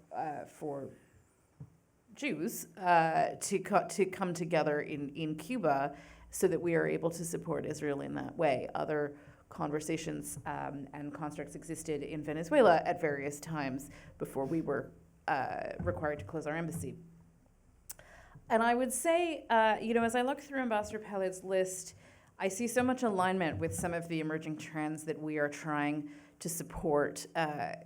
Jews to come together in Cuba so that we are able to support Israel in that way. Other conversations and constructs existed in Venezuela at various times before we were required to close our embassy. And I would say, as I look through Ambassador Pellet's list, I see so much alignment with some of the emerging trends that we are trying to support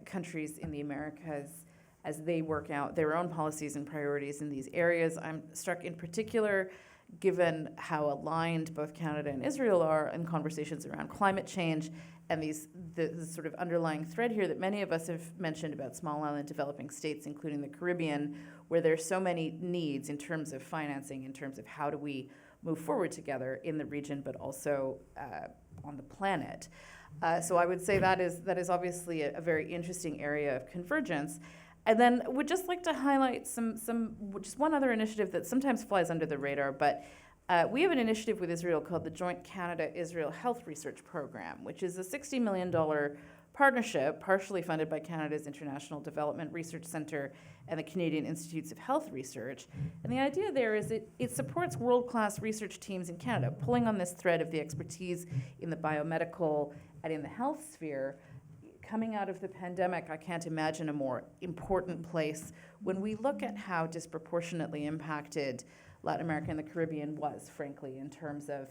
countries in the Americas as they work out their own policies and priorities in these areas. I'm struck in particular, given how aligned both Canada and Israel are in conversations around climate change and the sort of underlying thread here that many of us have mentioned about small island developing states, including the Caribbean, where there's so many needs in terms of financing, in terms of how do we move forward together in the region, but also on the planet. So I would say that is obviously a very interesting area of convergence. And then would just like to highlight just one other initiative that sometimes flies under the radar, but we have an initiative with Israel called the Joint Canada-Israel Health Research Program, which is a $60 million partnership, partially funded by Canada's International Development Research Centre and the Canadian Institutes of Health Research. And the idea there is it supports world-class research teams in Canada, pulling on this thread of the expertise in the biomedical and in the health sphere. Coming out of the pandemic, I can't imagine a more important place when we look at how disproportionately impacted Latin America and the Caribbean was, frankly, in terms of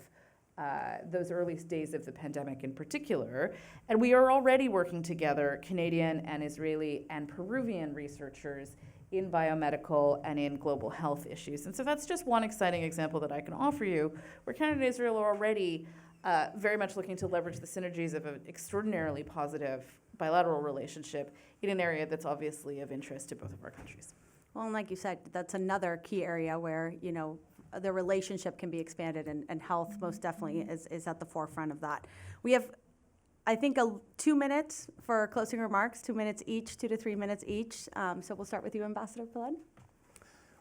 those early days of the pandemic in particular. And we are already working together, Canadian and Israeli and Peruvian researchers in biomedical and in global health issues. And so that's just one exciting example that I can offer you, where Canada and Israel are already very much looking to leverage the synergies of an extraordinarily positive bilateral relationship in an area that's obviously of interest to both of our countries. Well, and like you said, that's another key area where, the relationship can be expanded, and health most definitely is at the forefront of that. We have, I think, 2 minutes for closing remarks, 2 minutes each, 2 to 3 minutes each. So we'll start with you, Ambassador Pellet.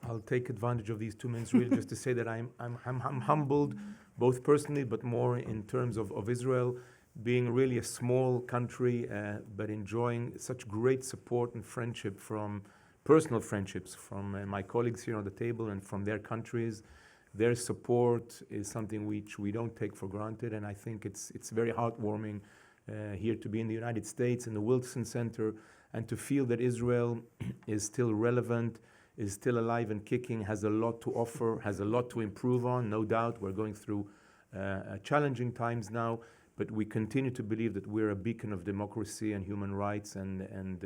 I'll take advantage of these 2 minutes really just to say that I'm humbled, both personally but more in terms of Israel being really a small country, but enjoying such great support and friendship from personal friendships from my colleagues here on the table and from their countries. Their support is something which we don't take for granted, and I think it's very heartwarming here to be in the United States, in the Wilson Center, and to feel that Israel is still relevant, is still alive and kicking, has a lot to offer, has a lot to improve on, no doubt. We're going through challenging times now, but we continue to believe that we're a beacon of democracy and human rights and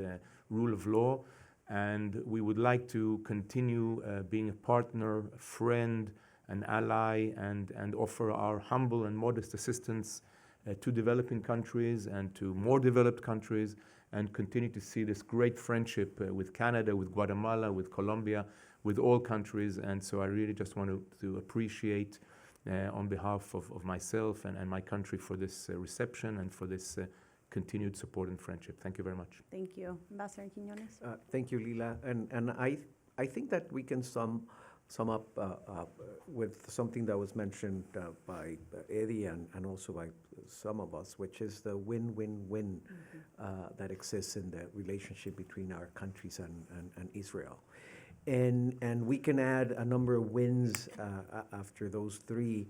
rule of law. And we would like to continue being a partner, a friend, an ally, and offer our humble and modest assistance to developing countries and to more developed countries, and continue to see this great friendship with Canada, with Guatemala, with Colombia, with all countries. And so I really just want to appreciate on behalf of myself and my country for this reception and for this continued support and friendship. Thank you very much. Thank you. Ambassador Quiñones. Thank you, Lila. And I think that we can sum up with something that was mentioned by Eddie and also by some of us, which is the win-win-win that exists in the relationship between our countries and Israel. And we can add a number of wins after those three,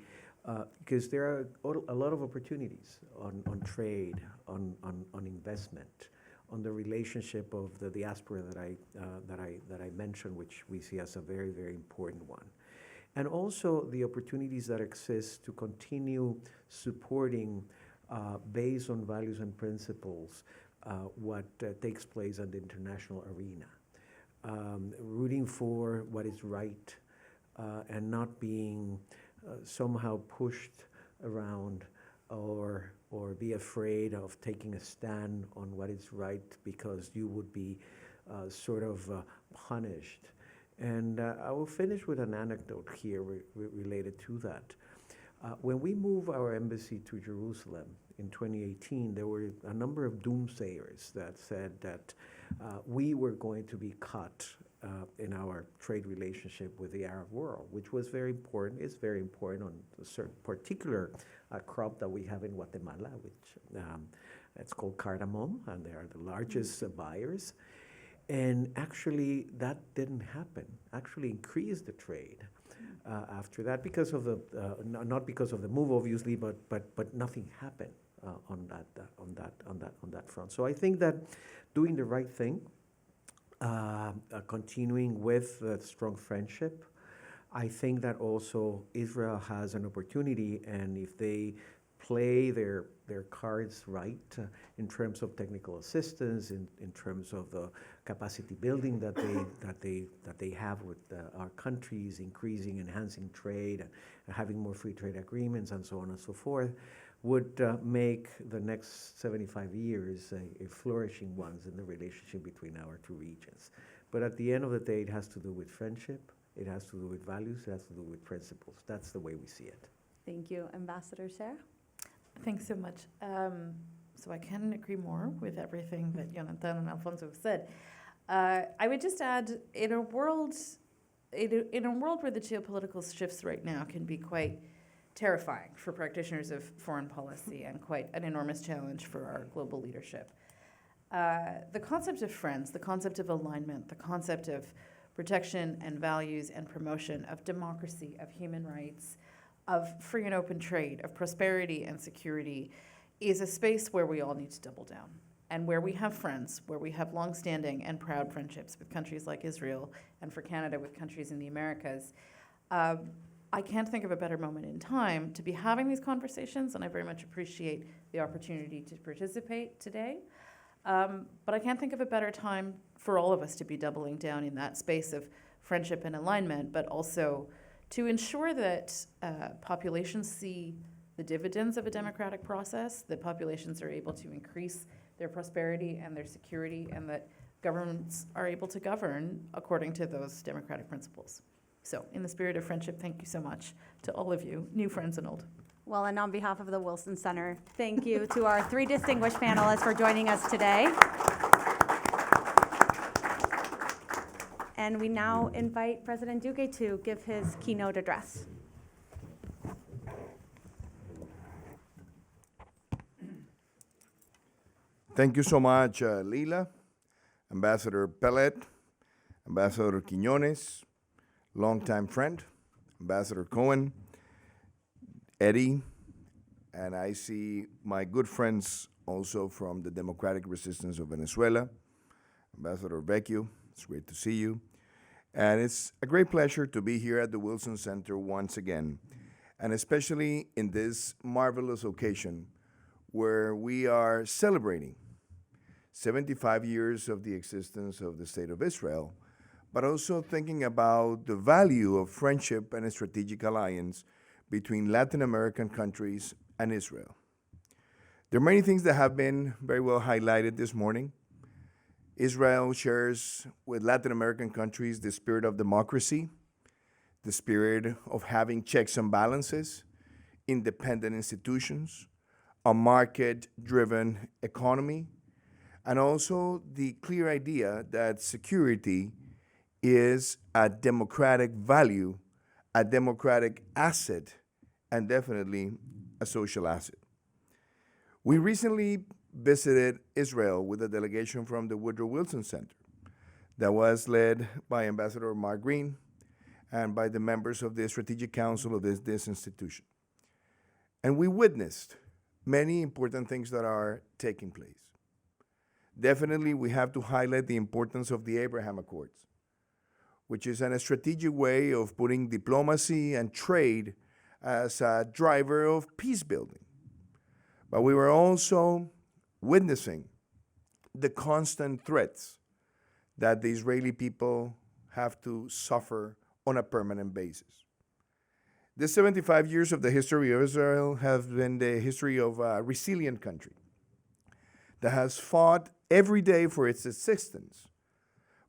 because there are a lot of opportunities on trade, on investment, on the relationship of the diaspora that I mentioned, which we see as a very, very important one. And also the opportunities that exist to continue supporting, based on values and principles, what takes place in the international arena. Rooting for what is right, and not being somehow pushed around or be afraid of taking a stand on what is right because you would be sort of punished. And I will finish with an anecdote here related to that. When we moved our embassy to Jerusalem in 2018, there were a number of doomsayers that said that we were going to be cut in our trade relationship with the Arab world, which was very important. It's very important on a certain particular crop that we have in Guatemala, which it's called cardamom, and they are the largest buyers. And actually, that didn't happen. Actually, increased the trade after that because of the not because of the move, obviously, but nothing happened on that front. So I think that doing the right thing, continuing with strong friendship. I think that also Israel has an opportunity, and if they play their cards right in terms of technical assistance, in terms of the capacity building that they have with our countries, increasing, enhancing trade, and having more free trade agreements, and so on and so forth, would make the next 75 years a flourishing ones in the relationship between our two regions. But at the end of the day, it has to do with friendship, it has to do with values, it has to do with principles. That's the way we see it. Thank you. Ambassador Sarah? Thanks so much. So I can't agree more with everything that Jonathan and Alfonso have said. I would just add, in a world where the geopolitical shifts right now can be quite terrifying for practitioners of foreign policy and quite an enormous challenge for our global leadership. The concept of friends, the concept of alignment, the concept of protection and values and promotion of democracy, of human rights, of free and open trade, of prosperity and security is a space where we all need to double down, and where we have friends, where we have longstanding and proud friendships with countries like Israel, and for Canada with countries in the Americas. I can't think of a better moment in time to be having these conversations, and I very much appreciate the opportunity to participate today. But I can't think of a better time for all of us to be doubling down in that space of friendship and alignment, but also to ensure that populations see the dividends of a democratic process, that populations are able to increase their prosperity and their security, and that governments are able to govern according to those democratic principles. So, in the spirit of friendship, thank you so much to all of you, new friends and old. Well, and on behalf of the Wilson Center, thank you to our three distinguished panelists for joining us today. And we now invite President Duque to give his keynote address. Thank you so much, Lila, Ambassador Pellet, Ambassador Quiñones, longtime friend, Ambassador Cohen, Eddie, and I see my good friends also from the Democratic Resistance of Venezuela, Ambassador Vecchio, it's great to see you. And it's a great pleasure to be here at the Wilson Center once again, and especially in this marvelous occasion where we are celebrating 75 years of the existence of the State of Israel, but also thinking about the value of friendship and a strategic alliance between Latin American countries and Israel. There are many things that have been very well highlighted this morning. Israel shares with Latin American countries the spirit of democracy, the spirit of having checks and balances, independent institutions, a market-driven economy, and also the clear idea that security is a democratic value, a democratic asset, and definitely a social asset. We recently visited Israel with a delegation from the Woodrow Wilson Center. that was led by Ambassador Mark Green and by the members of the Strategic Council of this institution. And we witnessed many important things that are taking place. Definitely, we have to highlight the importance of the Abraham Accords, which is a strategic way of putting diplomacy and trade as a driver of peace building. But we were also witnessing the constant threats that the Israeli people have to suffer on a permanent basis. The 75 years of the history of Israel have been the history of a resilient country that has fought every day for its existence,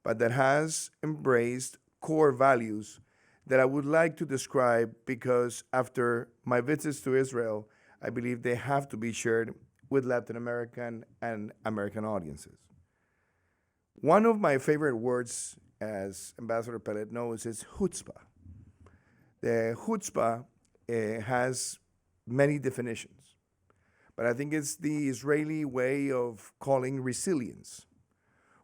but that has embraced core values that I would like to describe because after my visits to Israel, I believe they have to be shared with Latin American and American audiences. One of my favorite words, as Ambassador Pellet knows, is chutzpah. The chutzpah has many definitions, but I think it's the Israeli way of calling resilience,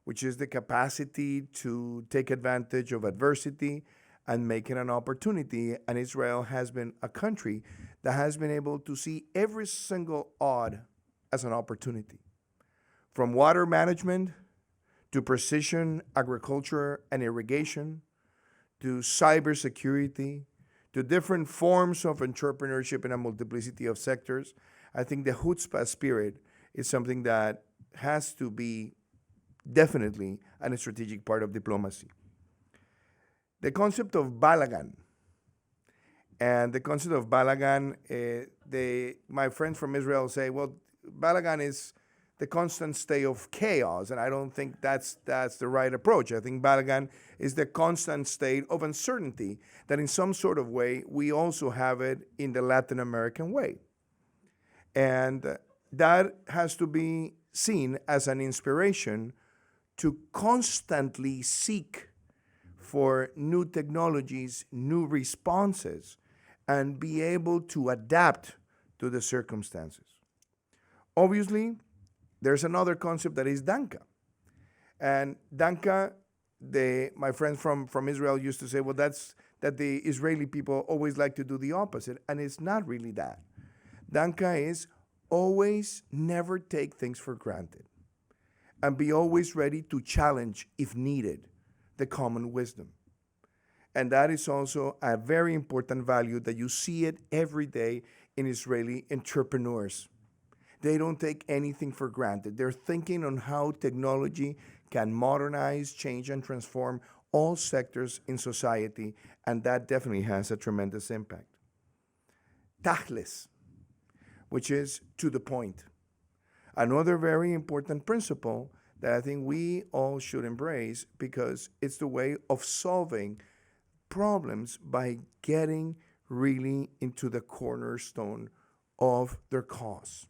which is the capacity to take advantage of adversity and make it an opportunity. And Israel has been a country that has been able to see every single odd as an opportunity. From water management to precision agriculture and irrigation, to cybersecurity, to different forms of entrepreneurship in a multiplicity of sectors, I think the chutzpah spirit is something that has to be definitely a strategic part of diplomacy. The concept of balagan, and the concept of balagan, my friends from Israel say, well, balagan is the constant state of chaos, and I don't think that's the right approach. I think balagan is the constant state of uncertainty that in some sort of way we also have it in the Latin American way. And that has to be seen as an inspiration to constantly seek for new technologies, new responses, and be able to adapt to the circumstances. Obviously, there's another concept that is danka. And danka, my friends from Israel used to say, well, that's that the Israeli people always like to do the opposite, and it's not really that. Danka is always never take things for granted and be always ready to challenge, if needed, the common wisdom. And that is also a very important value that you see it every day in Israeli entrepreneurs. They don't take anything for granted. They're thinking on how technology can modernize, change, and transform all sectors in society, and that definitely has a tremendous impact. Tachlis, which is to the point. Another very important principle that I think we all should embrace because it's the way of solving problems by getting really into the cornerstone of their cause.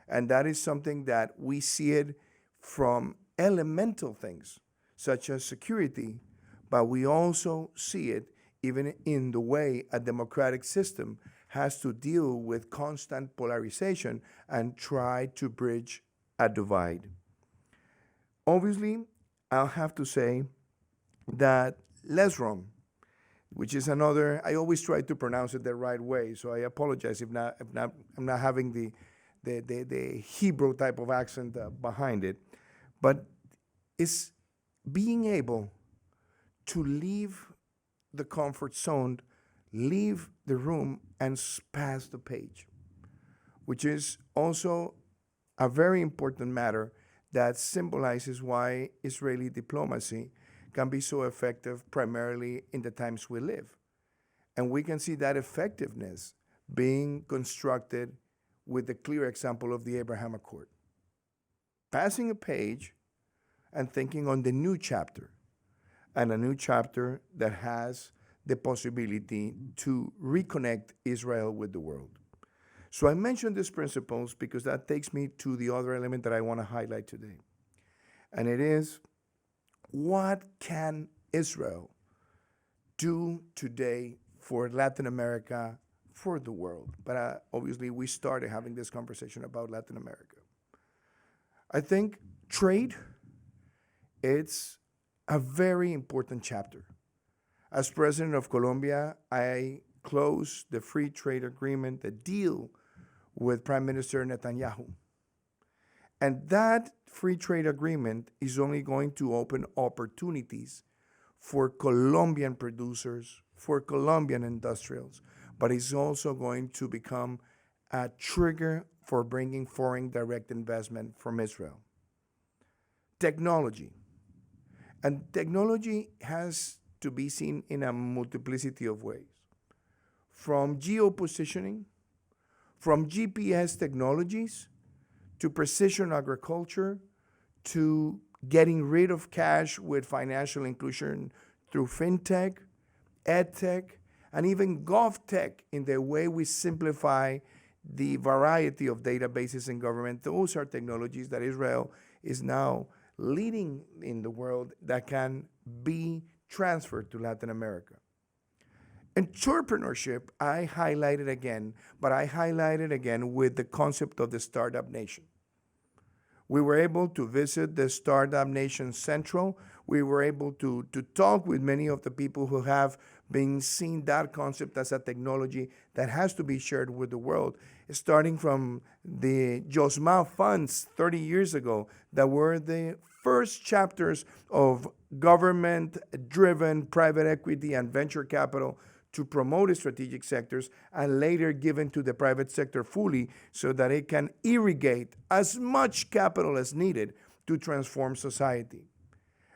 And that is something that we see it from elemental things such as security, but we also see it even in the way a democratic system has to deal with constant polarization and try to bridge a divide. Obviously, I'll have to say that Lesrom, which is another, I always try to pronounce it the right way, so I apologize if I'm not having the Hebrew type of accent behind it, but it's being able to leave the comfort zone, leave the room, and pass the page, which is also a very important matter that symbolizes why Israeli diplomacy can be so effective primarily in the times we live. And we can see that effectiveness being constructed with the clear example of the Abraham Accord. Passing a page and thinking on the new chapter, and a new chapter that has the possibility to reconnect Israel with the world. So I mentioned these principles because that takes me to the other element that I want to highlight today. And it is, what can Israel do today for Latin America, for the world? But obviously we started having this conversation about Latin America. I think trade, it's a very important chapter. As president of Colombia, I closed the free trade agreement, the deal with Prime Minister Netanyahu. And that free trade agreement is only going to open opportunities for Colombian producers, for Colombian industrials, but it's also going to become a trigger for bringing foreign direct investment from Israel. Technology. And technology has to be seen in a multiplicity of ways. From geopositioning, from GPS technologies, to precision agriculture, to getting rid of cash with financial inclusion through fintech, edtech, and even govtech in the way we simplify the variety of databases in government. Those are technologies that Israel is now leading in the world that can be transferred to Latin America. Entrepreneurship, I highlighted again, but I highlighted again with the concept of the Startup Nation. We were able to visit the Startup Nation Central. We were able to talk with many of the people who have been seeing that concept as a technology that has to be shared with the world, starting from the Josma funds 30 years ago that were the first chapters of government-driven private equity and venture capital to promote strategic sectors, and later given to the private sector fully so that it can irrigate as much capital as needed to transform society.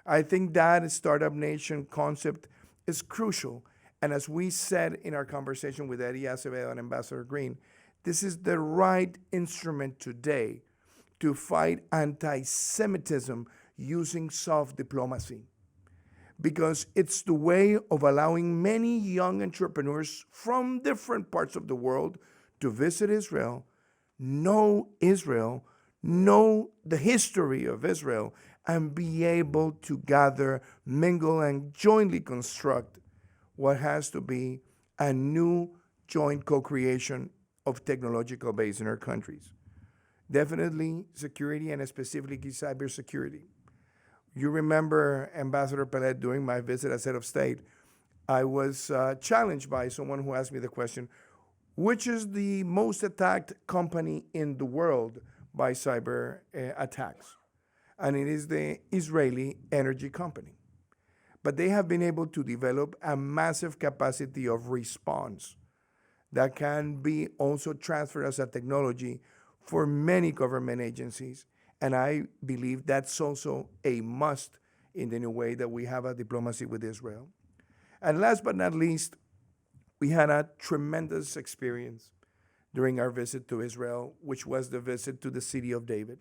I think that Startup Nation concept is crucial. And as we said in our conversation with Eddie Acevedo and Ambassador Green, this is the right instrument today to fight anti-Semitism using soft diplomacy, because it's the way of allowing many young entrepreneurs from different parts of the world to visit Israel, know the history of Israel, and be able to gather, mingle, and jointly construct what has to be a new joint co-creation of technological base in our countries. Definitely security, and specifically cybersecurity. You remember, Ambassador Pellet, during my visit as head of state, I was challenged by someone who asked me the question, which is the most attacked company in the world by cyber attacks? And it is the Israeli energy company. But they have been able to develop a massive capacity of response that can be also transferred as a technology for many government agencies. And I believe that's also a must in the new way that we have a diplomacy with Israel. And last but not least, we had a tremendous experience during our visit to Israel, which was the visit to the city of David.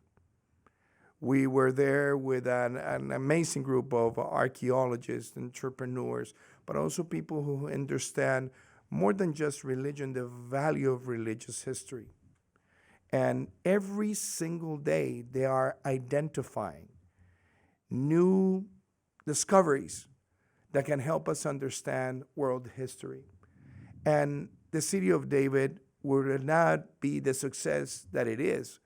We were there with an amazing group of archaeologists, entrepreneurs, but also people who understand more than just religion, the value of religious history. And every single day, they are identifying new discoveries that can help us understand world history. And the city of David would not be the success that it is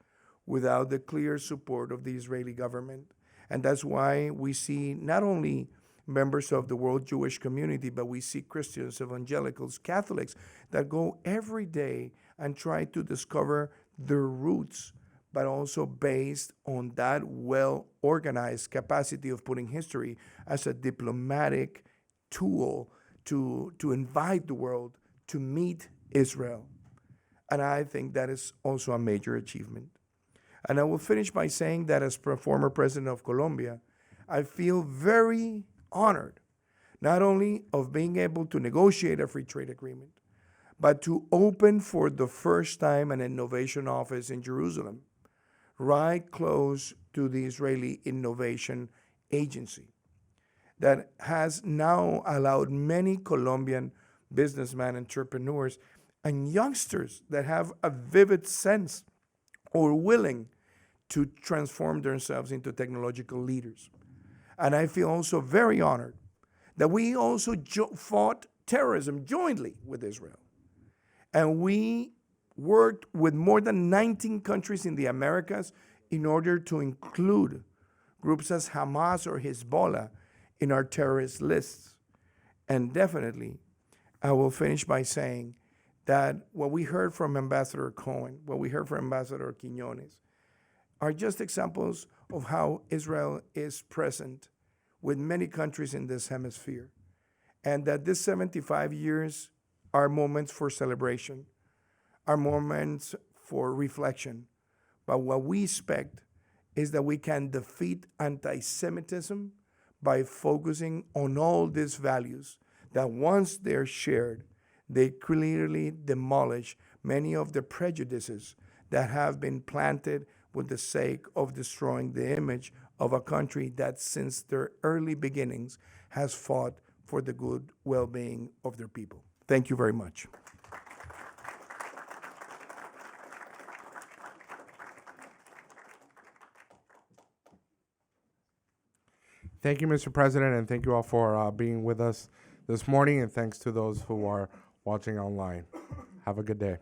without the clear support of the Israeli government. And that's why we see not only members of the world Jewish community, but we see Christians, evangelicals, Catholics that go every day and try to discover their roots, but also based on that well-organized capacity of putting history as a diplomatic tool to invite the world to meet Israel. And I think that is also a major achievement. And I will finish by saying that as former president of Colombia, I feel very honored, not only of being able to negotiate a free trade agreement, but to open for the first time an innovation office in Jerusalem, right close to the Israeli Innovation Agency, that has now allowed many Colombian businessmen, entrepreneurs, and youngsters that have a vivid sense or willing to transform themselves into technological leaders. And I feel also very honored that we also fought terrorism jointly with Israel. And we worked with more than 19 countries in the Americas in order to include groups as Hamas or Hezbollah in our terrorist lists. And definitely, I will finish by saying that what we heard from Ambassador Cohen, what we heard from Ambassador Quiñones, are just examples of how Israel is present with many countries in this hemisphere. And that these 75 years are moments for celebration, are moments for reflection. But what we expect is that we can defeat anti-Semitism by focusing on all these values that once they're shared, they clearly demolish many of the prejudices that have been planted with the sake of destroying the image of a country that since their early beginnings has fought for the good well-being of their people. Thank you very much. Thank you, Mr. President, and thank you all for being with us this morning, and thanks to those who are watching online. Have a good day.